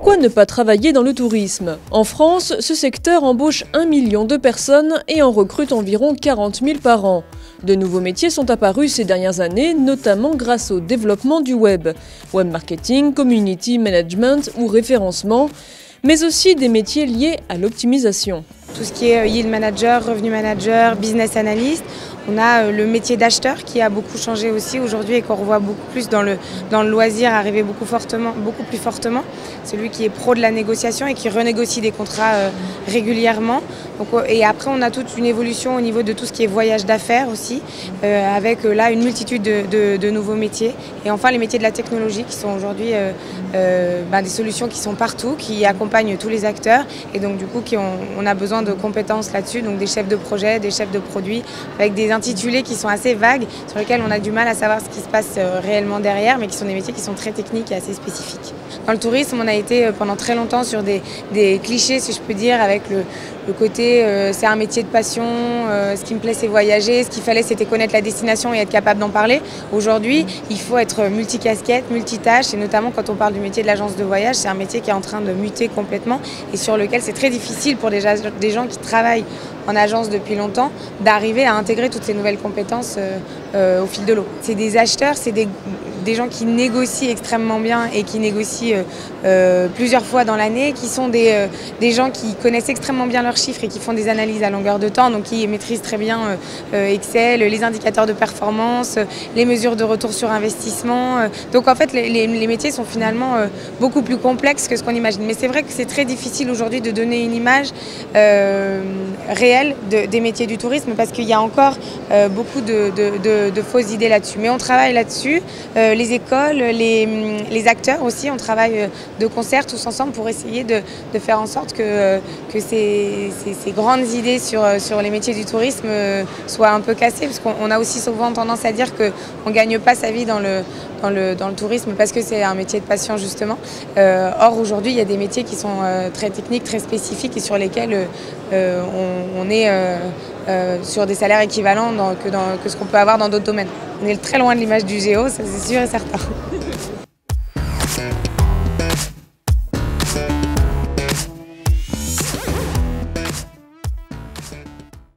Pourquoi ne pas travailler dans le tourisme? En France, ce secteur embauche 1 million de personnes et en recrute environ 40 000 par an. De nouveaux métiers sont apparus ces dernières années, notamment grâce au développement du web marketing, community management ou référencement, mais aussi des métiers liés à l'optimisation. Tout ce qui est yield manager, revenu manager, business analyst. On a le métier d'acheteur qui a beaucoup changé aussi aujourd'hui et qu'on revoit beaucoup plus dans le loisir arriver beaucoup plus fortement. Celui qui est pro de la négociation et qui renégocie des contrats régulièrement. Donc, et après on a toute une évolution au niveau de tout ce qui est voyage d'affaires aussi, avec là une multitude de nouveaux métiers. Et enfin les métiers de la technologie qui sont aujourd'hui des solutions qui sont partout, qui accompagnent tous les acteurs et donc du coup on a besoin de compétences là-dessus, donc des chefs de projet, des chefs de produits, avec des intitulés qui sont assez vagues, sur lesquels on a du mal à savoir ce qui se passe réellement derrière, mais qui sont des métiers qui sont très techniques et assez spécifiques. Dans le tourisme, on a été pendant très longtemps sur des clichés, si je peux dire, avec le côté c'est un métier de passion, ce qui me plaît c'est voyager, ce qu'il fallait c'était connaître la destination et être capable d'en parler. Aujourd'hui, il faut être multicasquette, multitâche, et notamment quand on parle du métier de l'agence de voyage, c'est un métier qui est en train de muter complètement et sur lequel c'est très difficile pour des gens qui travaillent en agence depuis longtemps d'arriver à intégrer toutes ces nouvelles compétences au fil de l'eau. C'est des acheteurs, c'est des gens qui négocient extrêmement bien et qui négocient plusieurs fois dans l'année, qui sont des gens qui connaissent extrêmement bien leurs chiffres et qui font des analyses à longueur de temps, donc qui maîtrisent très bien Excel, les indicateurs de performance, les mesures de retour sur investissement. Donc en fait les métiers sont finalement beaucoup plus complexes que ce qu'on imagine. Mais c'est vrai que c'est très difficile aujourd'hui de donner une image réelle des métiers du tourisme parce qu'il y a encore beaucoup de fausses idées là-dessus. Mais on travaille là-dessus, les écoles, les acteurs aussi, on travaille de concert tous ensemble pour essayer de faire en sorte que ces grandes idées sur les métiers du tourisme soient un peu cassées, parce qu'on a aussi souvent tendance à dire qu'on ne gagne pas sa vie dans le tourisme parce que c'est un métier de passion justement. Or aujourd'hui il y a des métiers qui sont très techniques, très spécifiques et sur lesquels on est sur des salaires équivalents que ce qu'on peut avoir dans d'autres domaines. On est très loin de l'image du géo, ça c'est sûr et certain.